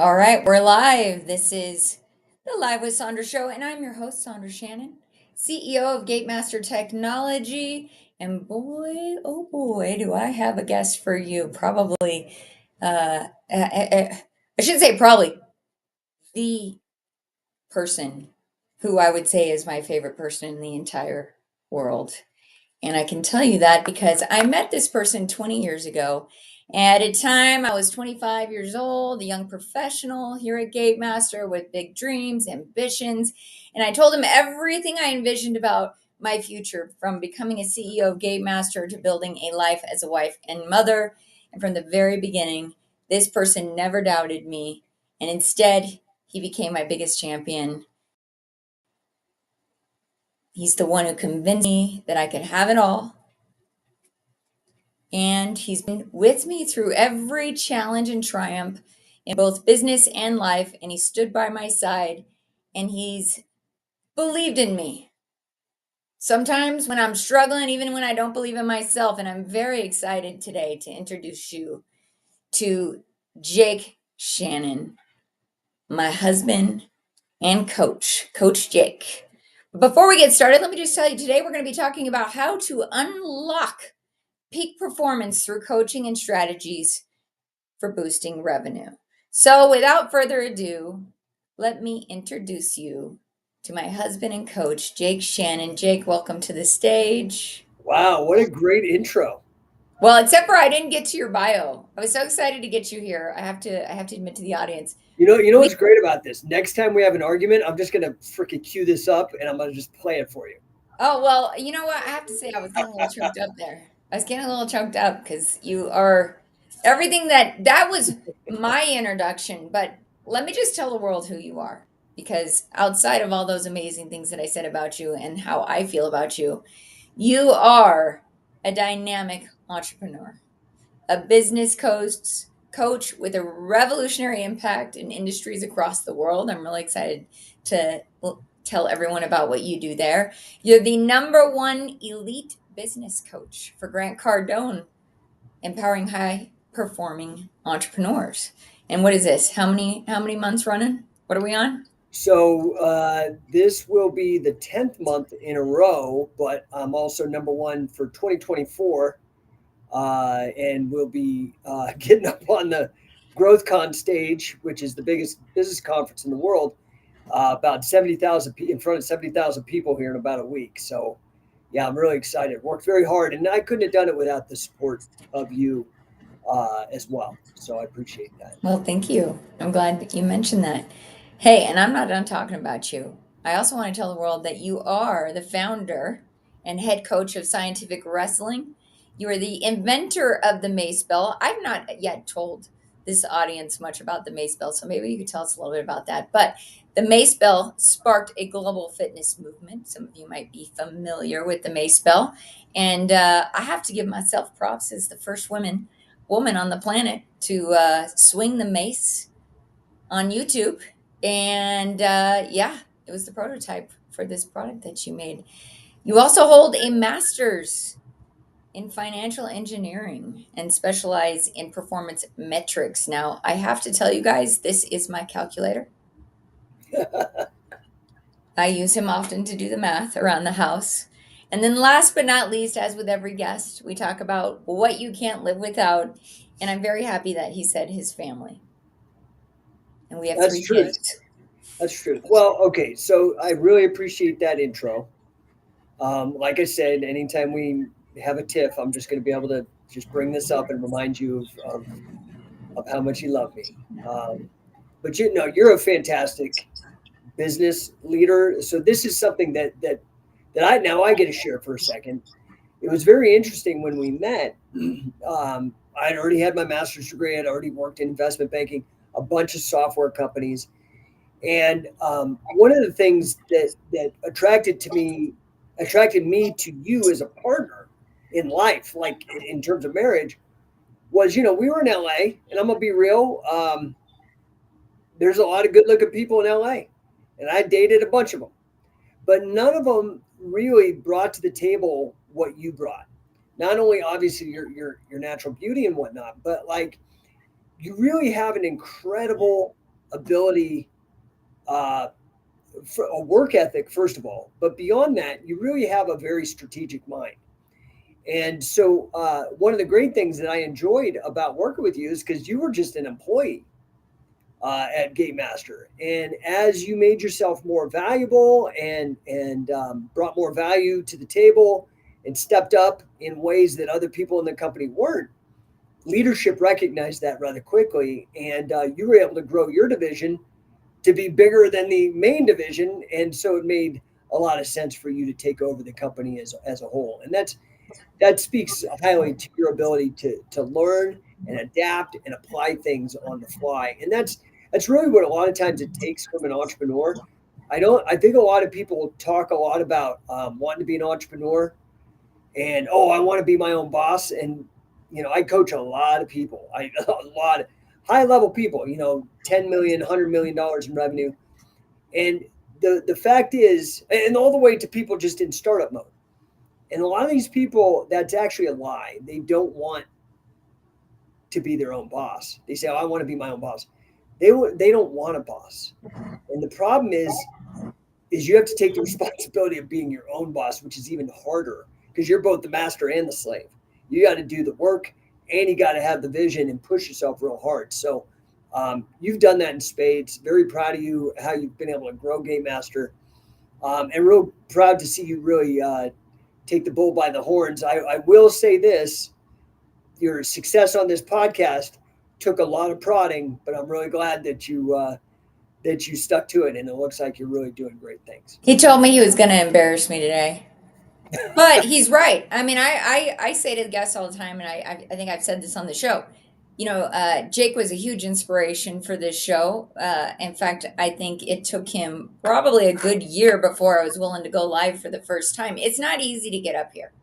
All right, we're live. This is the Live with Sondra show, and I'm your host, Sondra Shannon, CEO of Gatemaster Technology. And boy, oh boy, do I have a guest for you. Probably, I should say probably the person who I would say is my favorite person in the entire world. And I can tell you that because I met this person 20 years ago. At a time, I was 25 years old, a young professional here at Gatemaster with big dreams, ambitions. And I told him everything I envisioned about my future, from becoming a CEO of Gatemaster to building a life as a wife and mother. And from the very beginning, this person never doubted me. And instead, he became my biggest champion. He's the one who convinced me that I could have it all, and he's been with me through every challenge and triumph in both business and life. And he stood by my side, and he's believed in me. Sometimes when I'm struggling, even when I don't believe in myself. And I'm very excited today to introduce you to Jake Shannon, my husband and Coach Jake. Before we get started, let me just tell you today we're going to be talking about how to unlock peak performance through coaching and strategies for boosting revenue. So, without further ado, let me introduce you to my husband and coach, Jake Shannon. Jake, welcome to the stage. Wow, what a great intro. Well, except for I didn't get to your bio. I was so excited to get you here. I have to admit to the audience. You know We what's great about this? Next time we have an argument, I'm just gonna freaking cue this up and I'm gonna just play it for you. Oh, well, you know what? I have to say I was getting a little choked up there. I was getting a little choked up because you are everything that was my introduction, but let me just tell the world who you are, because outside of all those amazing things that I said about you and how I feel about you, you are a dynamic entrepreneur, a business coach with a revolutionary impact in industries across the world. I'm really excited to tell everyone about what you do there. You're the number one elite business coach for Grant Cardone, empowering high performing entrepreneurs. And what is this? How many months running? What are we on? So this will be the 10th month in a row, but I'm also number one for 2024, and we'll be getting up on the GrowthCon stage, which is the biggest business conference in the world, about 70,000 in front of 70,000 people here in about a week. So yeah, I'm really excited. Worked very hard, and I couldn't have done it without the support of you as well. So I appreciate that. Well, thank you. I'm glad that you mentioned that. Hey, and I'm not done talking about you. I also want to tell the world that you are the founder and head coach of Scientific Wrestling. You are the inventor of the Mace Bell. I've not yet told this audience much about the Mace Bell, so maybe you could tell us a little bit about that. But the Mace Bell sparked a global fitness movement. Some of you might be familiar with the Mace Bell. And I have to give myself props as the first woman on the planet to swing the mace on YouTube. And yeah, it was the prototype for this product that you made. You also hold a master's in financial engineering and specialize in performance metrics. Now, I have to tell you guys, this is my calculator. I use him often to do the math around the house. And then, last but not least, as with every guest, we talk about what you can't live without. And I'm very happy that he said his family. And we have That's three truth. kids. That's truth. Well, okay. So I really appreciate that intro. Like I said, anytime we have a tiff, I'm just going to be able to just bring this up and remind you of how much you love me. But you know, you're a fantastic business leader. So this is something that I get to share for a second. It was very interesting when we met. I'd already had my master's degree. I'd already worked in investment banking, a bunch of software companies, and one of the things that attracted me to you as a partner in life, like in terms of marriage, was we were in LA, and I'm gonna be real. There's a lot of good looking people in LA, and I dated a bunch of them, but none of them really brought to the table what you brought. Not only obviously your natural beauty and whatnot, but like you really have an incredible ability, for a work ethic, first of all. But beyond that, you really have a very strategic mind. And so, one of the great things that I enjoyed about working with you is because you were just an employee at Game Master, and as you made yourself more valuable and brought more value to the table and stepped up in ways that other people in the company weren't, leadership recognized that rather quickly, and you were able to grow your division to be bigger than the main division, and so it made a lot of sense for you to take over the company as a whole, and that speaks highly to your ability to learn and adapt and apply things on the fly. And that's really what a lot of times it takes from an entrepreneur. I think a lot of people talk a lot about wanting to be an entrepreneur and, oh, I want to be my own boss. And I coach a lot of people, a lot of high level people, 10 million, $100 million in revenue. And the fact is, and all the way to people just in startup mode. And a lot of these people, that's actually a lie. They don't want to be their own boss. They say, "Oh, I want to be my own boss." They don't want a boss. And the problem is you have to take the responsibility of being your own boss, which is even harder because you're both the master and the slave. You got to do the work and you got to have the vision and push yourself real hard. So you've done that in spades. Very proud of you, how you've been able to grow Game Master, and real proud to see you really take the bull by the horns. I will say this: your success on this podcast took a lot of prodding, but I'm really glad that you stuck to it, and it looks like you're really doing great things. He told me he was going to embarrass me today. But he's right. I mean, I say to the guests all the time, and I think I've said this on the show. Jake was a huge inspiration for this show. In fact, I think it took him probably a good year before I was willing to go live for the first time. It's not easy to get up here.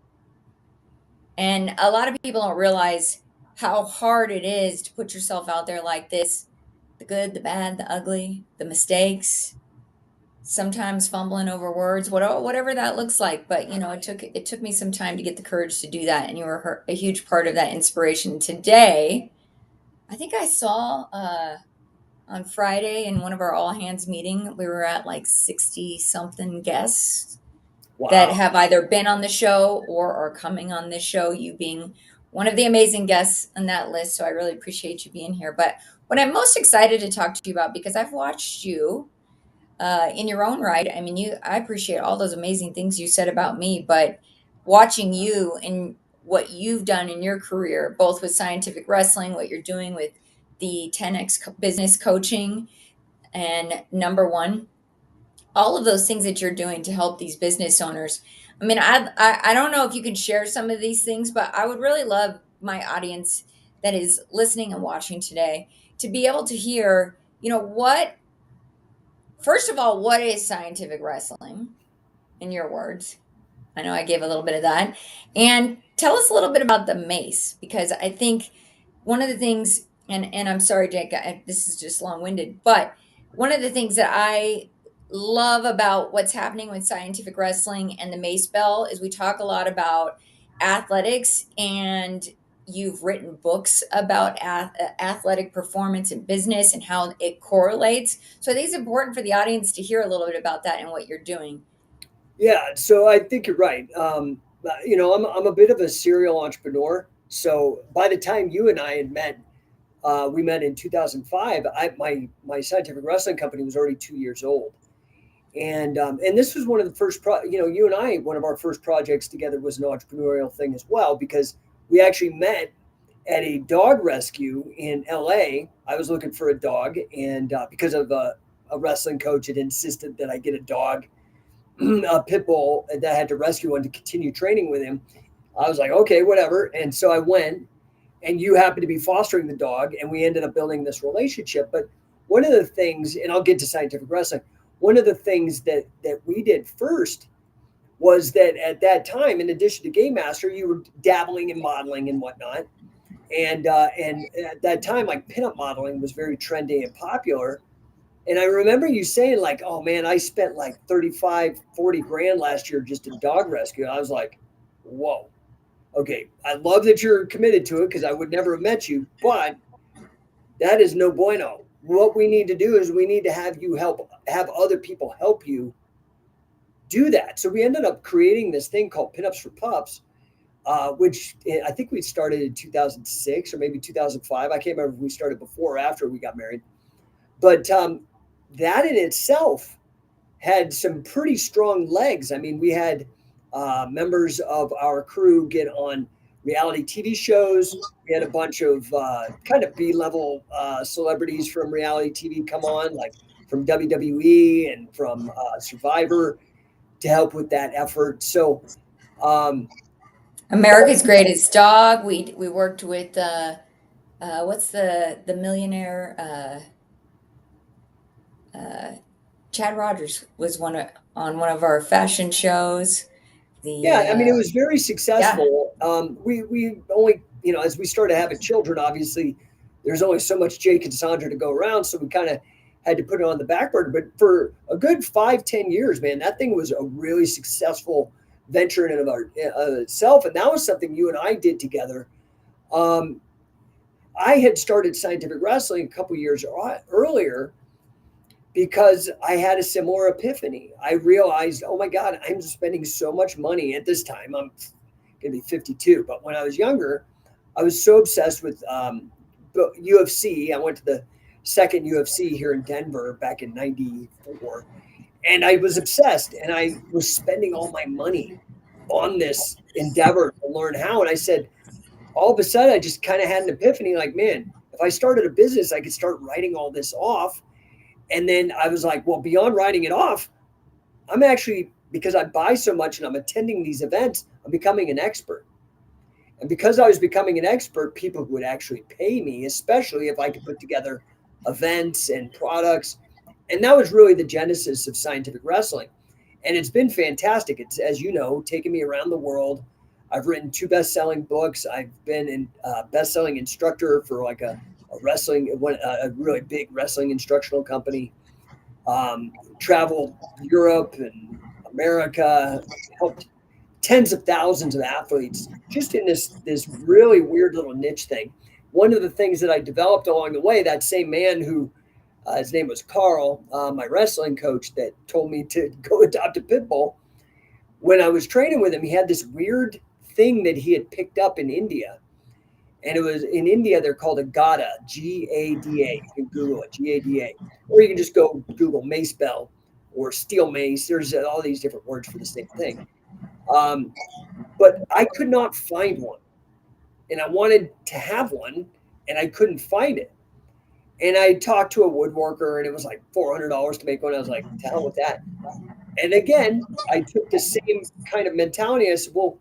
And a lot of people don't realize how hard it is to put yourself out there like this. The good, the bad, the ugly, the mistakes, sometimes fumbling over words, whatever that looks like. But it took me some time to get the courage to do that, and you were a huge part of that inspiration today. I think I saw on Friday in one of our all hands meeting, we were at like 60 something guests that Wow. have either been on the show or are coming on this show, you being one of the amazing guests on that list. So I really appreciate you being here. But what I'm most excited to talk to you about, because I've watched you in your own right. I mean, I appreciate all those amazing things you said about me, but watching you and what you've done in your career, both with scientific wrestling, what you're doing with the 10x business coaching, and No1, all of those things that you're doing to help these business owners. I mean, I don't know if you could share some of these things, but I would really love my audience that is listening and watching today to be able to hear, first of all, what is scientific wrestling in your words? I know I gave a little bit of that. And tell us a little bit about the mace, because I think one of the things, and I'm sorry, Jake, this is just long winded, but one of the things that I love about what's happening with scientific wrestling and the mace bell is we talk a lot about athletics, and you've written books about athletic performance and business and how it correlates. So I think it's important for the audience to hear a little bit about that and what you're doing. Yeah, so I think you're right. I'm a bit of a serial entrepreneur. So by the time you and I had met, we met in 2005. My scientific wrestling company was already 2 years old, and this was one of the first. You and I, one of our first projects together was an entrepreneurial thing as well, because we actually met at a dog rescue in LA. I was looking for a dog, and because of a wrestling coach had insisted that I get a dog, a pit bull, that I had to rescue one to continue training with him. I was like, okay, whatever. And so I went, and you happened to be fostering the dog, and we ended up building this relationship. But one of the things, and I'll get to scientific wrestling, one of the things that we did first was that at that time, in addition to Game Master, you were dabbling in modeling and whatnot. And at that time, like pinup modeling was very trendy and popular. And I remember you saying like, oh man, I spent like 35, 40 grand last year just in dog rescue. I was like, whoa, okay. I love that you're committed to it because I would never have met you, but that is no bueno. what we need to do is we need to have other people help you do that. So we ended up creating this thing called Pinups for Pups, which I think we started in 2006 or maybe 2005. I can't remember if we started before or after we got married. But that in itself had some pretty strong legs. I mean, we had members of our crew get on reality TV shows. We had a bunch of kind of B-level celebrities from reality TV come on, like from WWE and from Survivor, to help with that effort. So, um, America's Greatest Dog. We worked with what's the millionaire uh, Chad Rogers was on one of our fashion shows. The yeah, I mean, it was very Yeah, successful. We only, as we started having children, obviously, there's only so much Jake and Sondra to go around, so we kind of had to put it on the back burner. But for a good 5, 10 years, man, that thing was a really successful venture in and of itself, and that was something you and I did together. Um, I had started scientific wrestling a couple years earlier because I had a similar epiphany. I realized, oh my God, I'm spending so much money at this time. I'm going to be 52, but when I was younger, I was so obsessed with UFC. I went to the second UFC here in Denver back in '94, and I was obsessed, and I was spending all my money on this endeavor to learn how. And I said, all of a sudden, I just kind of had an epiphany, like, man, if I started a business, I could start writing all this off. And then I was like, well, beyond writing it off, I'm actually, because I buy so much and I'm attending these events, I'm becoming an expert. And because I was becoming an expert, people would actually pay me, especially if I could put together events and products. And that was really the genesis of scientific wrestling. And it's been fantastic. It's, as you know, taken me around the world. I've written 2 best-selling books. I've been a best-selling instructor for like a really big wrestling instructional company. Traveled Europe and America, helped tens of thousands of athletes just in this really weird little niche thing. One of the things that I developed along the way, that same man who his name was Carl, my wrestling coach, that told me to go adopt a pit bull. When I was training with him, he had this weird thing that he had picked up in India. And it was in India, they're called a Gada, Gada. You can Google it, Gada. Or you can just go Google mace bell or steel mace. There's all these different words for the same thing. Um, but I could not find one. And I wanted to have one, and I couldn't find it. And I talked to a woodworker, and it was like $400 to make one. I was like, to hell with that. And again, I took the same kind of mentality. I said, well,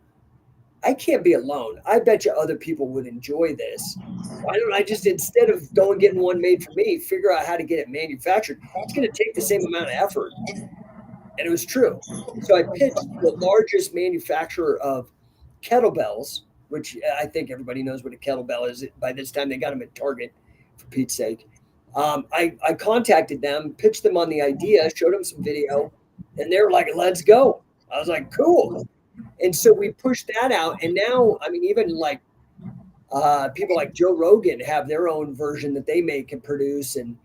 I can't be alone. I bet you other people would enjoy this. Why don't I just, instead of going getting one made for me, figure out how to get it manufactured? It's going to take the same amount of effort. And it was true. So I pitched the largest manufacturer of kettlebells, which I think everybody knows what a kettlebell is. By this time, they got them at Target, for Pete's sake. I contacted them, pitched them on the idea, showed them some video, and they were like, let's go. I was like, cool. And so we pushed that out. And now, I mean, even like people like Joe Rogan have their own version that they make and produce. And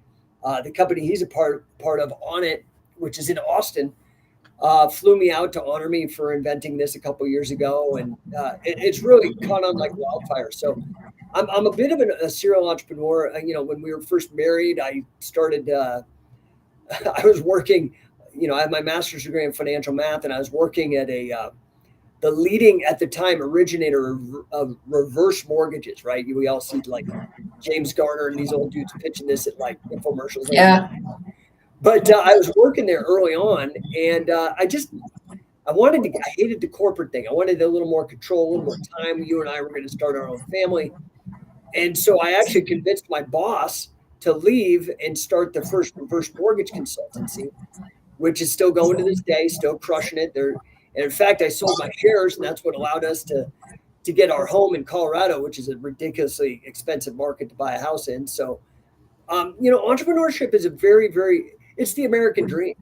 the company he's a part of, On It, which is in Austin, flew me out to honor me for inventing this a couple years ago. And it's really caught on like wildfire. So I'm a bit of a serial entrepreneur. When we were first married, I started, I was working, I had my master's degree in financial math, and I was working at the leading at the time originator of reverse mortgages, right? We all see like James Garner and these old dudes pitching this at like infomercials and everything. yeah. But I was working there early on, and I hated the corporate thing. I wanted a little more control, a little more time. You and I were going to start our own family. And so I actually convinced my boss to leave and start the first reverse mortgage consultancy, which is still going to this day, still crushing it. And in fact, I sold my shares, and that's what allowed us to get our home in Colorado, which is a ridiculously expensive market to buy a house in. So, entrepreneurship is a very, very, it's the American dream.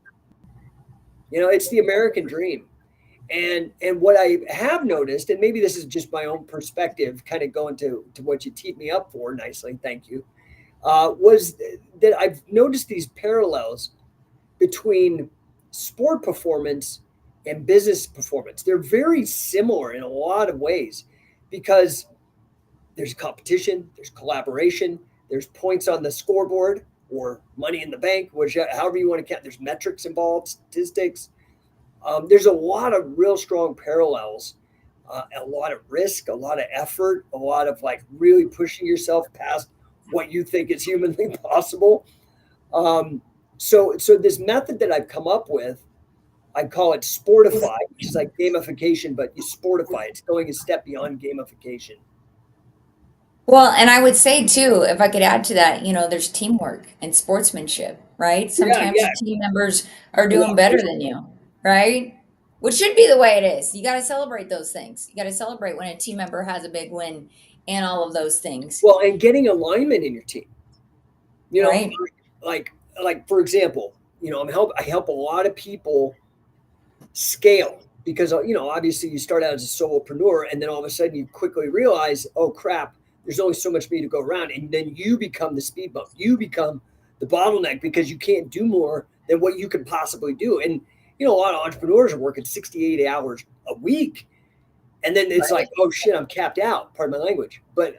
It's the American dream. And what I have noticed, and maybe this is just my own perspective, kind of going to what you teed me up for nicely, thank you. was that I've noticed these parallels between sport performance and business performance. They're very similar in a lot of ways because there's competition, there's collaboration, there's points on the scoreboard or money in the bank, which however you want to count. There's metrics involved, statistics. There's a lot of real strong parallels, a lot of risk, a lot of effort, a lot of like really pushing yourself past what you think is humanly possible. Um, so this method that I've come up with, I call it sportify, which is like gamification, but you sportify. It's going a step beyond gamification. Well, and I would say too, if I could add to that, there's teamwork and sportsmanship, right? Yeah, Sometimes yeah. your team members are doing better Cooperation. than you, right? Which should be the way it is. You got to celebrate those things. You got to celebrate when a team member has a big win and all of those things, Well, and getting alignment in your team. You know, right? like like for example, I help a lot of people scale because obviously you start out as a solopreneur and then all of a sudden you quickly realize, oh crap, there's only so much me to go around, and then you become the speed bump. You become the bottleneck because you can't do more than what you can possibly do. And a lot of entrepreneurs are working 68 hours a week, and then it's like, Right. oh shit, I'm capped out. Pardon my language. But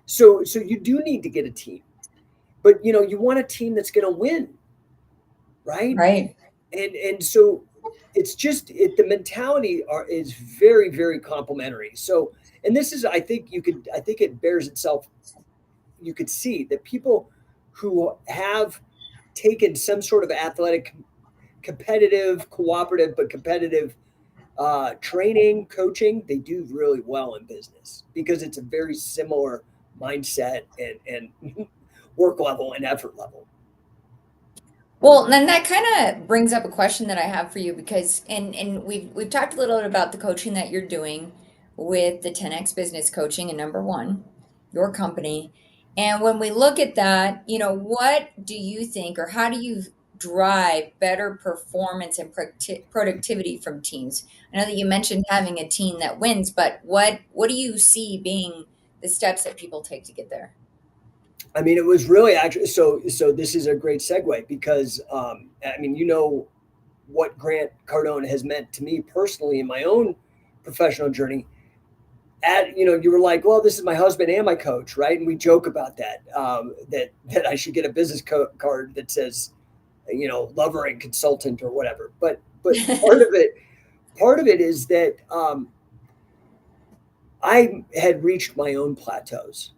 so you do need to get a team, but you want a team that's going to win, right? Right. And so it's just the mentality is very very complementary. So, and this is, I think it bears itself. You could see that people who have taken some sort of athletic, competitive, cooperative but competitive training, coaching, they do really well in business because it's a very similar mindset and work level and effort level. Well, then that kind of brings up a question that I have for you because and we've talked a little bit about the coaching that you're doing with the 10x business coaching and number one, your company. And when we look at that, what do you think or how do you drive better performance and productivity from teams? I know that you mentioned having a team that wins, but what do you see being the steps that people take to get there? I mean, it was really actually so. This is a great segue because I mean, what Grant Cardone has meant to me personally in my own professional journey. You were like, well, this is my husband and my coach, right? And we joke about that. That I should get a business card that says, lover and consultant or whatever. But part of it is that I had reached my own plateaus.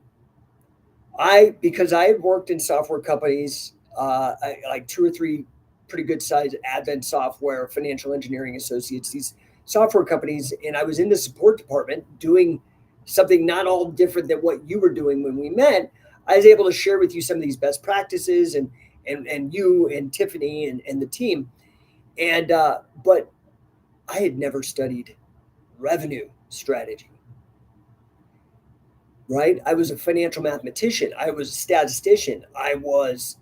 Because I had worked in software companies, like two or three pretty good sized Advent Software, Financial Engineering Associates, these software companies, and I was in the support department doing something not all different than what you were doing when we met. I was able to share with you some of these best practices and you and Tiffany and the team, and but I had never studied revenue strategy. Right? I was a financial mathematician. I was a statistician. I was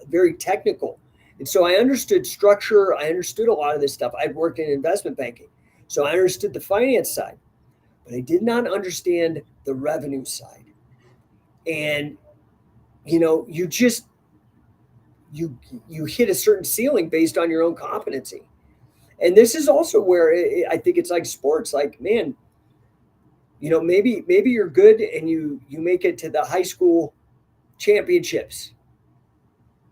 very technical. And so I understood structure. I understood a lot of this stuff. I'd worked in investment banking. So I understood the finance side, but I did not understand the revenue side. And, you just, you hit a certain ceiling based on your own competency. And this is also where I think it's like sports. Like, man, maybe you're good and you make it to the high school championships.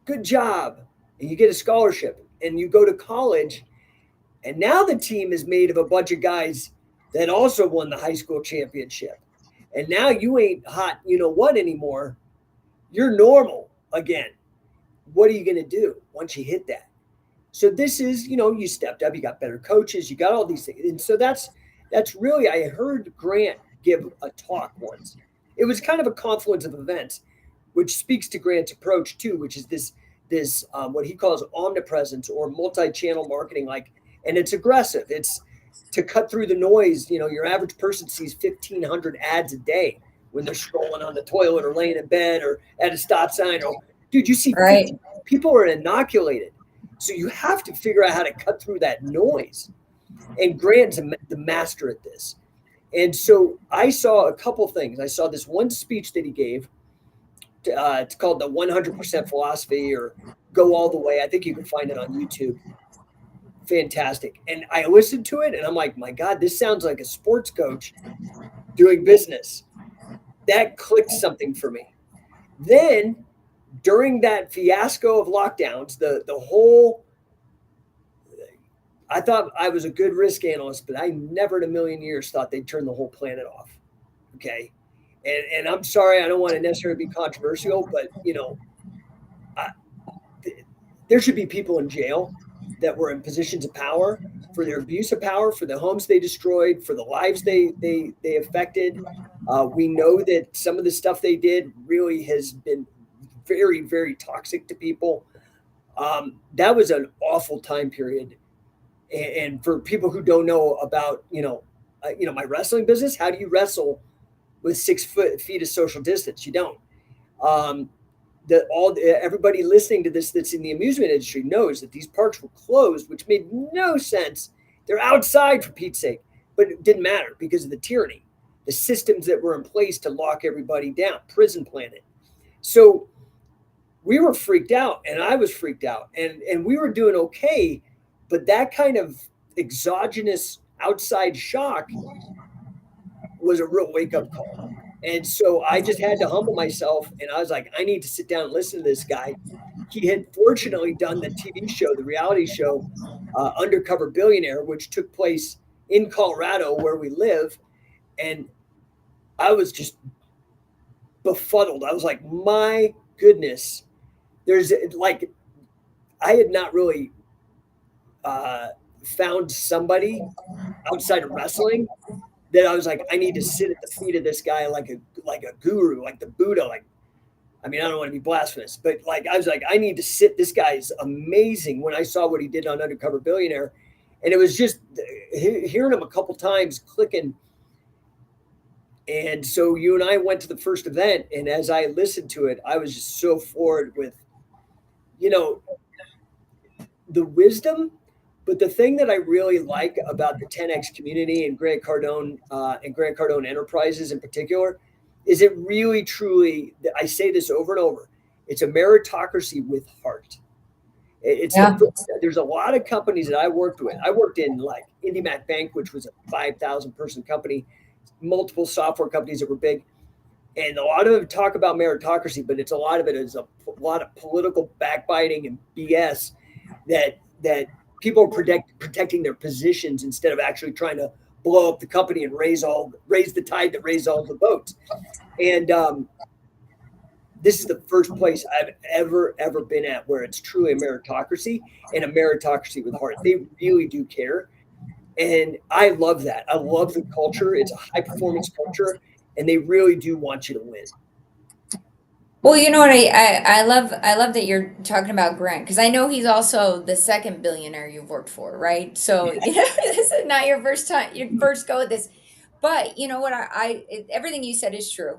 Good job. And you get a scholarship and you go to college. And now the team is made of a bunch of guys that also won the high school championship. And now you ain't hot, what anymore. You're normal again. What are you going to do once you hit that? So this is, you stepped up, you got better coaches, you got all these things. And so that's really, I heard Grant give a talk once. It was kind of a confluence of events, which speaks to Grant's approach too, which is this what he calls omnipresence or multi-channel marketing. Like, and it's aggressive. It's to cut through the noise. Your average person sees 1,500 ads a day when they're scrolling on the toilet or laying in bed or at a stop sign. Or, dude, you see Right. 50 people are inoculated. So you have to figure out how to cut through that noise. And Grant's the master at this. And so I saw a couple things. I saw this one speech that he gave It's called the 100% philosophy or go all the way. I think you can find it on YouTube. Fantastic. And I listened to it and I'm like, my God, this sounds like a sports coach doing business. That clicked something for me. Then during that fiasco of lockdowns, the whole I thought I was a good risk analyst, but I never in a million years thought they'd turn the whole planet off. Okay. And I'm sorry, I don't want to necessarily be controversial, but I, there should be people in jail that were in positions of power for their abuse of power, for the homes they destroyed, for the lives they affected. We know that some of the stuff they did really has been very, very toxic to people. That was an awful time period. And for people who don't know about, my wrestling business, how do you wrestle with 6 feet of social distance? You don't. Um, everybody listening to this that's in the amusement industry knows that these parks were closed, which made no sense. They're outside for Pete's sake, but it didn't matter because of the tyranny, the systems that were in place to lock everybody down, prison planet. So we were freaked out, and I was freaked out, and we were doing okay, but that kind of exogenous outside shock was a real wake up call. And so I just had to humble myself and I was like, I need to sit down and listen to this guy. He had fortunately done the TV show, the reality show, Undercover Billionaire, which took place in Colorado where we live. And I was just befuddled. I was like, my goodness, there's like, I had not really uh, found somebody outside of wrestling that I was like, I need to sit at the feet of this guy like a guru, like the Buddha. Like, I mean, I don't want to be blasphemous, but like I was like, I need to sit. This guy's amazing. When I saw what he did on Undercover Billionaire, and it was just hearing him a couple times clicking. And so you and I went to the first event, and as I listened to it, I was just so floored with, you know, the wisdom. But the thing that I really like about the 10X community and Grant Cardone Enterprises in particular is it really truly, I say this over and over, it's a meritocracy with heart. It's Yeah. there's a lot of companies that I worked with. I worked in like IndyMac Bank, which was a 5,000 person company, multiple software companies that were big. And a lot of them talk about meritocracy, but it's a lot of it is a lot of political backbiting and BS that people are protecting their positions instead of actually trying to blow up the company and raise the tide that raised all the boats. And this is the first place I've ever been at where it's truly a meritocracy and a meritocracy with heart. They really do care. And I love that. I love the culture. It's a high performance culture, and they really do want you to win. Well, you know what I love that you're talking about Grant because I know he's also the second billionaire you've worked for, right? So this is not your first time, your first go at this. But you know what everything you said is true.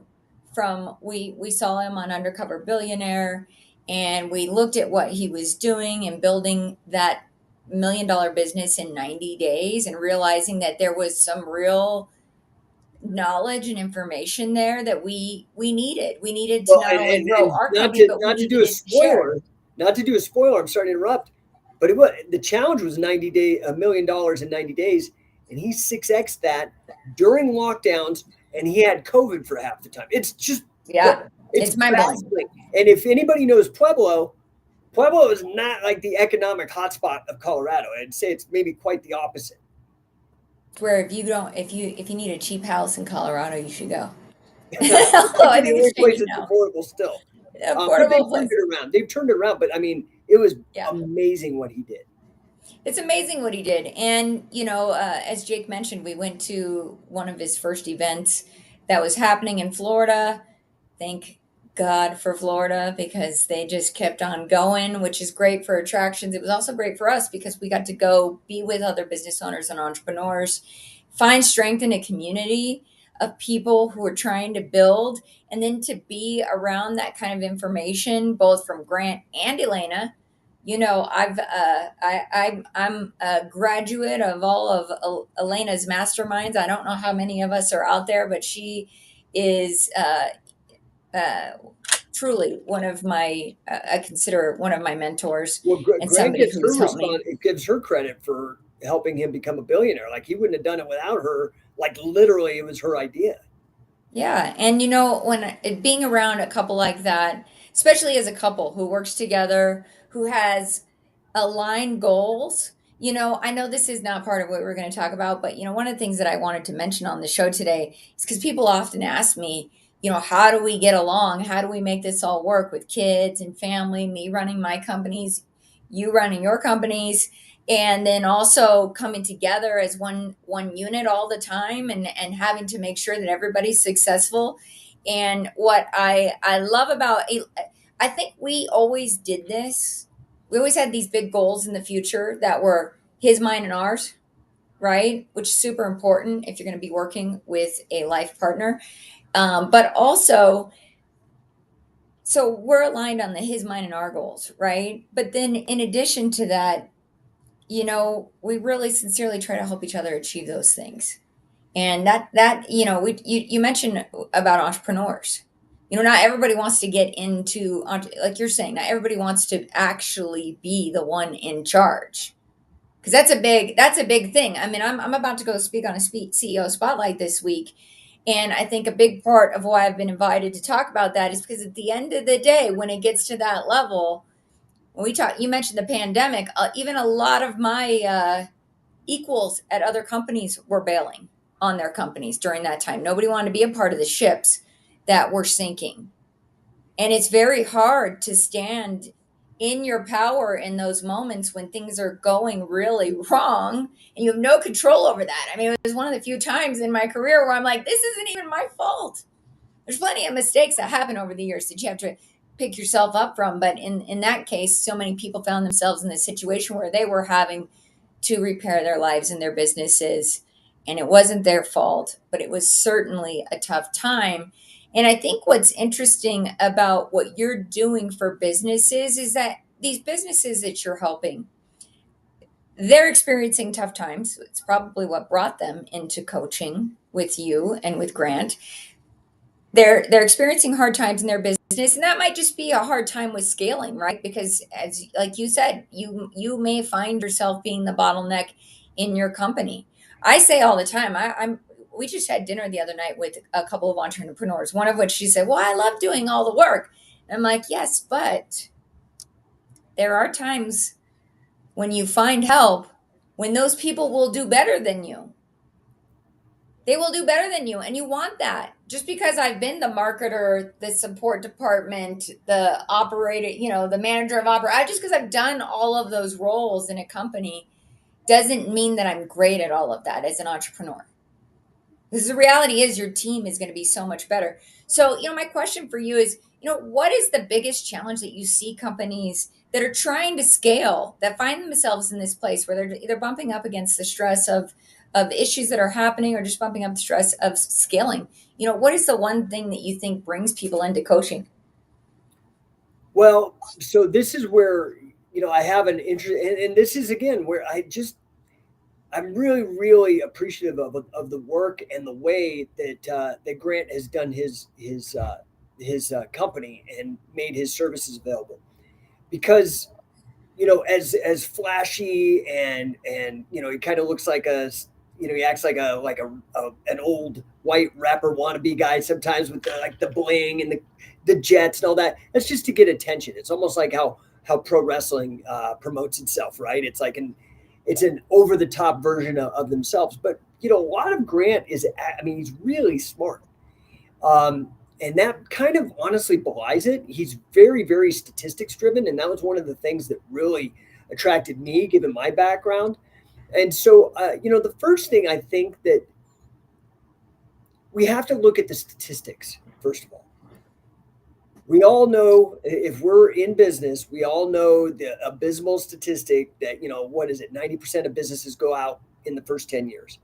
From we saw him on Undercover Billionaire, and we looked at what he was doing and building that $1 million business in 90 days, and realizing that there was some real knowledge and information there that we needed. We needed to Well, not only grow and our company, but we not to needed do a it shared. spoiler, not to do a spoiler. I'm sorry to interrupt, but it was the challenge was $1 million in 90 days, and he 6x that during lockdowns, and he had COVID for half the time. It's just Yeah, it's it's mind blowing. baffling. And if anybody knows Pueblo, Pueblo is not like the economic hotspot of Colorado. I'd say it's maybe quite the opposite. Where if you don't, if you need a cheap house in Colorado, you should go. It Although might I be the think only it's place changing that's now. affordable still. But they've Affordable turned place. it around. They've turned it around. But I mean, it was Yeah. amazing what he did. It's amazing what he did. And, as Jake mentioned, we went to one of his first events that was happening in Florida. Thank God for Florida because they just kept on going, which is great for attractions. It was also great for us because we got to go be with other business owners and entrepreneurs, find strength in a community of people who are trying to build, and then to be around that kind of information, both from Grant and Elena. I'm a graduate of all of Elena's masterminds. I don't know how many of us are out there, but she is. Uh, truly one of my, I consider one of my mentors Well, and Grant somebody gives her who's helped me. response. It gives her credit for helping him become a billionaire. Like he wouldn't have done it without her. Like literally, it was her idea. Yeah, and when being around a couple like that, especially as a couple who works together, who has aligned goals. I know this is not part of what we're going to talk about, but one of the things that I wanted to mention on the show today is because people often ask me, how do we get along? How do we make this all work with kids and family, me running my companies, you running your companies, and then also coming together as one unit all the time and having to make sure that everybody's successful. And what I love about I think we always did this. We always had these big goals in the future that were his, mine, and ours, right? Which is super important if you're going to be working with a life partner. But also, so we're aligned on the his, mine, and our goals, right? But then in addition to that, we really sincerely try to help each other achieve those things. And that you mentioned about entrepreneurs. Not everybody wants to get into, like you're saying, not everybody wants to actually be the one in charge, because that's a big thing. I mean, I'm about to go speak on a CEO spotlight this week, and I think a big part of why I've been invited to talk about that is because at the end of the day, when it gets to that level, when we talk, you mentioned the pandemic, even a lot of my equals at other companies were bailing on their companies during that time. Nobody wanted to be a part of the ships that were sinking. And it's very hard to stand in your power in those moments when things are going really wrong and you have no control over that. I mean, it was one of the few times in my career where I'm like, this isn't even my fault. There's plenty of mistakes that happen over the years that you have to pick yourself up from. But in that case, so many people found themselves in this situation where they were having to repair their lives and their businesses. And it wasn't their fault, but it was certainly a tough time. And I think what's interesting about what you're doing for businesses is that these businesses that you're helping, they're experiencing tough times. It's probably what brought them into coaching with you and with Grant. They're experiencing hard times in their business, and that might just be a hard time with scaling, right? Because as like you said, you may find yourself being the bottleneck in your company. I say all the time, I'm we just had dinner the other night with a couple of entrepreneurs, one of which she said, well, I love doing all the work. And I'm like, yes, but there are times when you find help, when those people will do better than you. They will do better than you, and you want that. Just because I've been the marketer, the support department, the operator, the manager of opera, just because I've done all of those roles in a company doesn't mean that I'm great at all of that as an entrepreneur. Because the reality is your team is going to be so much better. So, my question for you is, what is the biggest challenge that you see companies that are trying to scale, that find themselves in this place where they're either bumping up against the stress of issues that are happening or just bumping up the stress of scaling? What is the one thing that you think brings people into coaching? Well, so this is where I have an interest, and this is again where I'm really, really appreciative of the work and the way that Grant has done his company and made his services available. Because as flashy and he kind of looks like he acts like a an old white rapper wannabe guy sometimes with the bling and the jets and all that. That's just to get attention. It's almost like how pro wrestling promotes itself, right? It's an over the top version of themselves. But a lot of Grant is, I mean, he's really smart. And that kind of honestly belies it. He's very, very statistics driven. And that was one of the things that really attracted me, given my background. And so, the first thing I think that we have to look at the statistics, first of all. We all know if we're in business, we all know the abysmal statistic that, what is it, 90% of businesses go out in the first 10 years.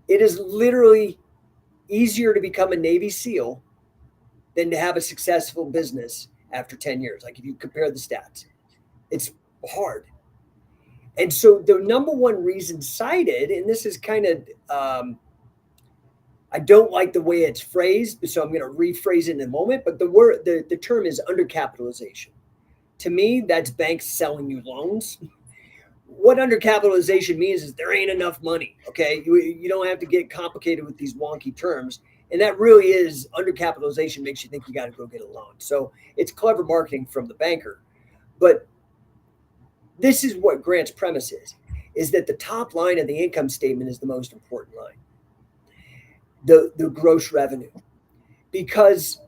It is literally easier to become a Navy SEAL than to have a successful business after 10 years. Like if you compare the stats, it's hard. And so the number one reason cited, and this is kind of, I don't like the way it's phrased, so I'm going to rephrase it in a moment. But the term is undercapitalization. To me, that's banks selling you loans. What undercapitalization means is there ain't enough money. Okay, you don't have to get complicated with these wonky terms, and that really is undercapitalization makes you think you got to go get a loan. So it's clever marketing from the banker, but this is what Grant's premise is that the top line of the income statement is the most important line, the gross revenue, because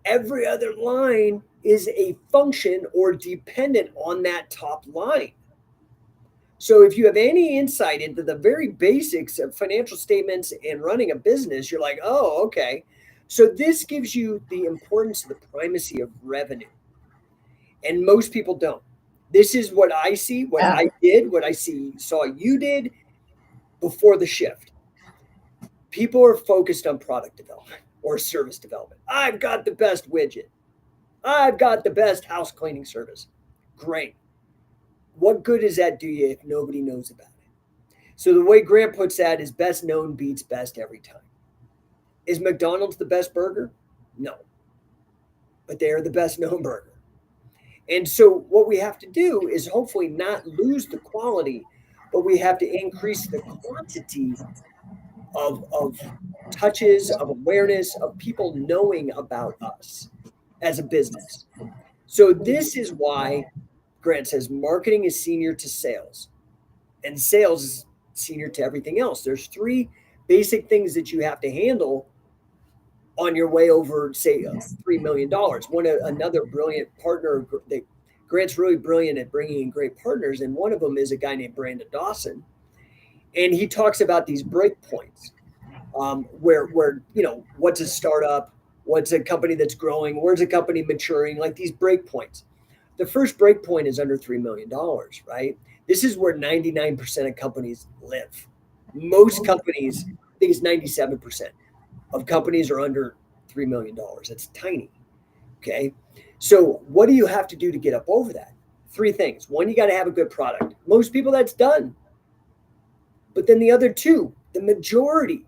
every other line is a function or dependent on that top line. So if you have any insight into the very basics of financial statements and running a business, you're like, oh, okay. So this gives you the importance of the primacy of revenue. And most people don't. This is what I see, what Yeah. I did, what I saw you did before the shift. People are focused on product development or service development. I've got the best widget. I've got the best house cleaning service. Great. What good does that do you if nobody knows about it? So the way Grant puts that is best known beats best every time. Is McDonald's the best burger? No. But they are the best known burger. And so what we have to do is hopefully not lose the quality, but we have to increase the quantity of touches, of awareness, of people knowing about us as a business. So this is why Grant says marketing is senior to sales, and sales is senior to everything else. There's three basic things that you have to handle on your way over, say, $3 million. Another brilliant partner that Grant's really brilliant at bringing in great partners, and one of them is a guy named Brandon Dawson, and he talks about these break points, where what's a startup, what's a company that's growing, where's a company maturing, like these break points. The first break point is under $3 million, right? This is where 99% of companies live. Most companies, I think it's 97% of companies are under $3 million. It's tiny. Okay. So what do you have to do to get up over that? Three things. One, you got to have a good product. Most people, that's done. But then the other two, the majority,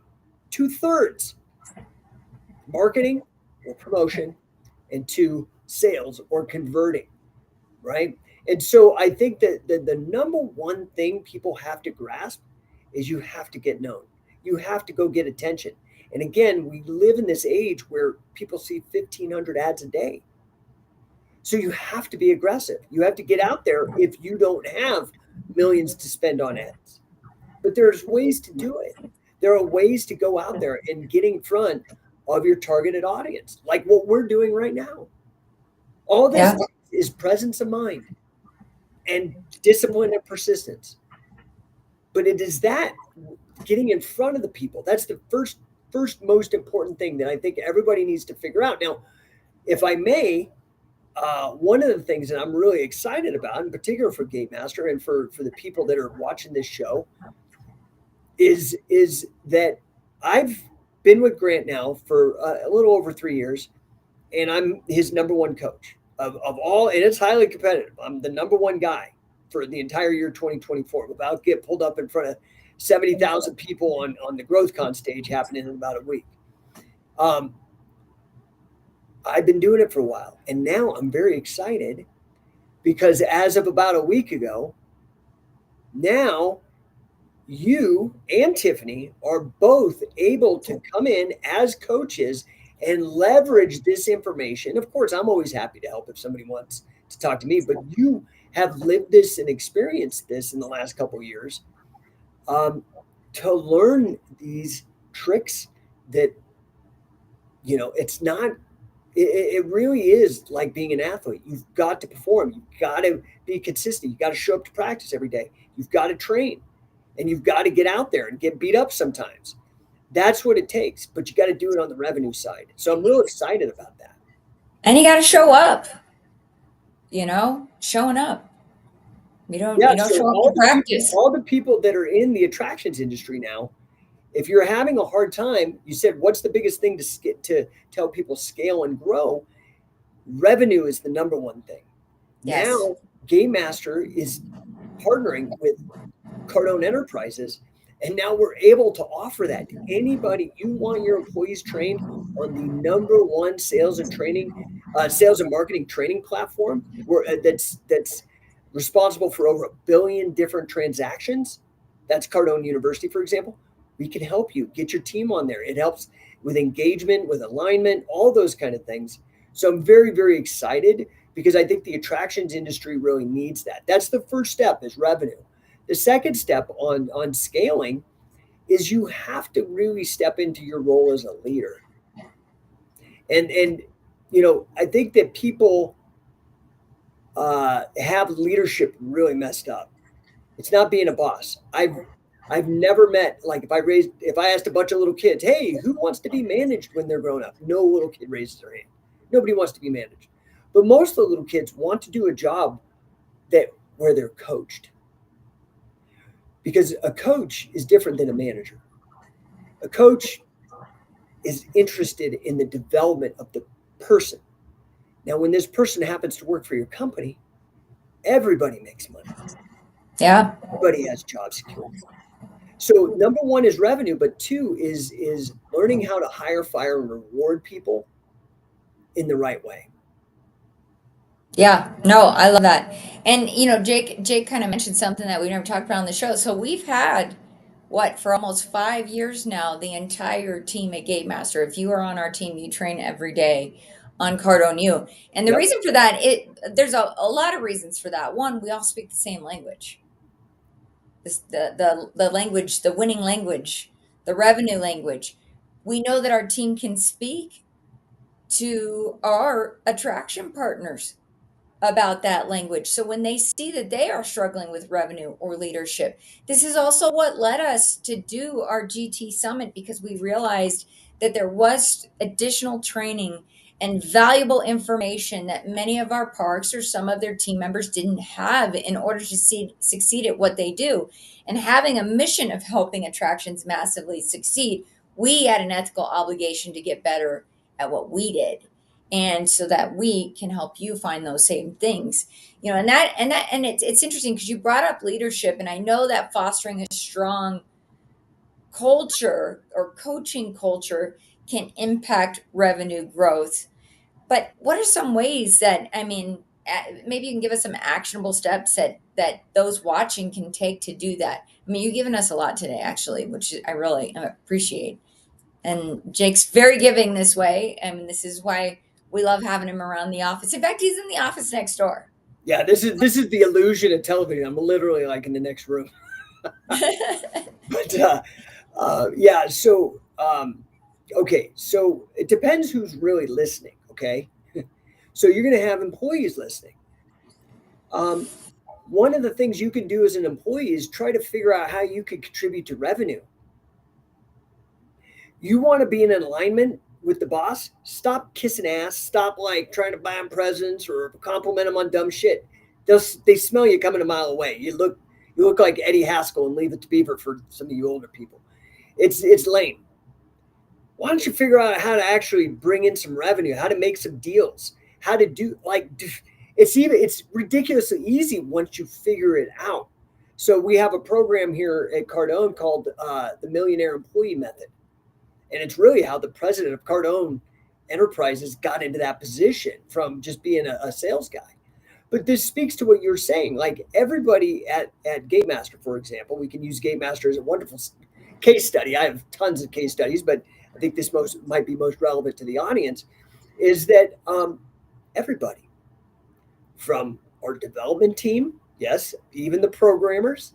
2/3, marketing or promotion, and two, sales or converting, right? And so I think that the number one thing people have to grasp is you have to get known. You have to go get attention. And again, we live in this age where people see 1,500 ads a day. So you have to be aggressive. You have to get out there if you don't have millions to spend on ads. But there's ways to do it. There are ways to go out there and get in front of your targeted audience, like what we're doing right now. All this is presence of mind and discipline and persistence. But it is that getting in front of the people. That's the first most important thing that I think everybody needs to figure out. Now, if I may, one of the things that I'm really excited about, in particular for Gate Master and for the people that are watching this show, is that I've been with Grant now for a little over 3 years, and I'm his number one coach of all, and it's highly competitive. I'm the number one guy for the entire year 2024 without get pulled up in front of 70,000 people on the GrowthCon stage happening in about a week. I've been doing it for a while, and now I'm very excited because as of about a week ago, now you and Tiffany are both able to come in as coaches and leverage this information. Of course, I'm always happy to help if somebody wants to talk to me, but you have lived this and experienced this in the last couple of years, to learn these tricks that, it's not, it really is like being an athlete. You've got to perform. You've got to be consistent. You've got to show up to practice every day. You've got to train. And you've got to get out there and get beat up sometimes. That's what it takes, but you got to do it on the revenue side. So I'm real excited about that. And you got to show up, showing up. You don't So show up to practice. all the people that are in the attractions industry now, if you're having a hard time, you said, what's the biggest thing to tell people scale and grow? Revenue is the number one thing. Yes. Now, Game Master is partnering with Cardone Enterprises And now we're able to offer that to anybody. You want your employees trained on the #1 sales and marketing training platform, that's responsible for over 1 billion different transactions. That's Cardone University, for example. We can help you get your team on there. It helps with engagement, with alignment, all those kind of things. So I'm very, very excited because I think the attractions industry really needs that. That's the first step, is revenue. The second step on scaling is you have to really step into your role as a leader. And I think that people have leadership really messed up. It's not being a boss. I've never met, like, if I asked a bunch of little kids, hey, who wants to be managed when they're grown up? No little kid raises their hand. Nobody wants to be managed. But most of the little kids want to do a job where they're coached. Because a coach is different than a manager. A coach is interested in the development of the person. Now, when this person happens to work for your company, everybody makes money. Yeah. Everybody has job security. So #1 is revenue, but 2 is learning how to hire, fire, and reward people in the right way. Yeah, no, I love that. And Jake kind of mentioned something that we never talked about on the show. So we've had what, for almost 5 years now, the entire team at Gate Master. If you are on our team, you train every day on Cardone U. And the Yep. reason for that, there's a lot of reasons for that. One, we all speak the same language. The language, the winning language, the revenue language. We know that our team can speak to our attraction partners about that language. So when they see that they are struggling with revenue or leadership, this is also what led us to do our GT Summit, because we realized that there was additional training and valuable information that many of our parks or some of their team members didn't have in order to succeed at what they do. And having a mission of helping attractions massively succeed, we had an ethical obligation to get better at what we did, and so that we can help you find those same things. And it's interesting because you brought up leadership, and I know that fostering a strong culture or coaching culture can impact revenue growth. But what are some ways that, I mean, maybe you can give us some actionable steps that those watching can take to do that? I mean, you've given us a lot today, actually, which I really appreciate. And Jake's very giving this way, and this is why we love having him around the office. In fact, he's in the office next door. Yeah, this is the illusion of television. I'm literally like in the next room. But yeah, so okay, so it depends who's really listening. Okay, so you're going to have employees listening. Um, One of the things you can do as an employee is try to figure out how you can contribute to revenue. You want to be in alignment with the boss? Stop kissing ass. Stop like trying to buy them presents or compliment them on dumb shit. They smell you coming a mile away. You look like Eddie Haskell and Leave It to Beaver for some of you older people. It's lame. Why don't you figure out how to actually bring in some revenue, how to make some deals, how to do it's ridiculously easy once you figure it out. So we have a program here at Cardone called the Millionaire Employee Method. And it's really how the president of Cardone Enterprises got into that position from just being a sales guy. But this speaks to what you're saying. Like everybody at Gatemaster, for example, we can use Gatemaster as a wonderful case study. I have tons of case studies, but I think this might be most relevant to the audience, is that everybody from our development team, yes, even the programmers,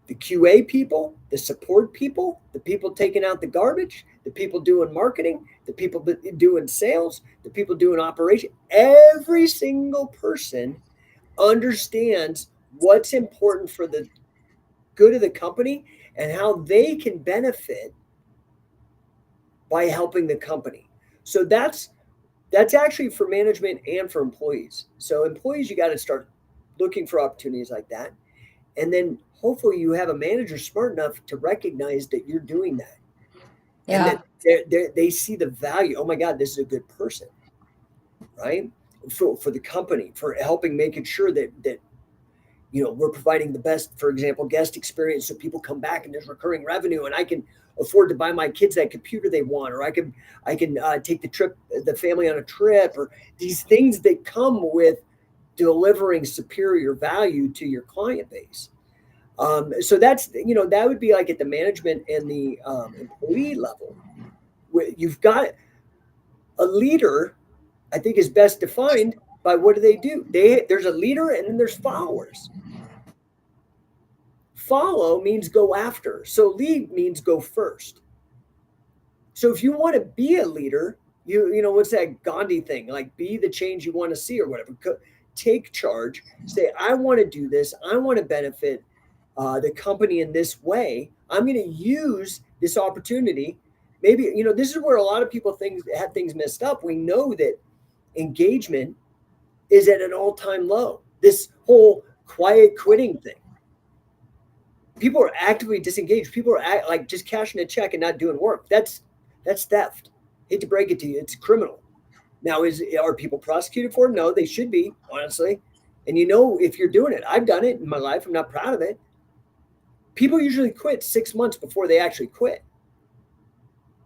the QA people, the support people, the people taking out the garbage, the people doing marketing, the people doing sales, the people doing operation. Every single person understands what's important for the good of the company and how they can benefit by helping the company. So that's actually for management and for employees. So employees, you got to start looking for opportunities like that. And then hopefully you have a manager smart enough to recognize that you're doing that. And Yeah. that they see the value. Oh my God, this is a good person, right? For the company, for helping making sure that we're providing the best, for example, guest experience, so people come back and there's recurring revenue, and I can afford to buy my kids that computer they want, or I can take the family on a trip, or these things that come with delivering superior value to your client base. So that would be like at the management and the employee level. You've got a leader, I think, is best defined by what do they do. There's a leader and then there's followers. Follow means go after. So lead means go first. So if you want to be a leader, what's that Gandhi thing? Like, be the change you want to see, or whatever. Take charge. Say, I want to do this. I want to benefit the company in this way. I'm going to use this opportunity. Maybe this is where a lot of people have things messed up. We know that engagement is at an all-time low. This whole quiet quitting thing. People are actively disengaged. People are like just cashing a check and not doing work. That's theft. Hate to break it to you, it's criminal. Now, are people prosecuted for it? No, they should be, honestly. And if you're doing it, I've done it in my life. I'm not proud of it. People usually quit 6 months before they actually quit.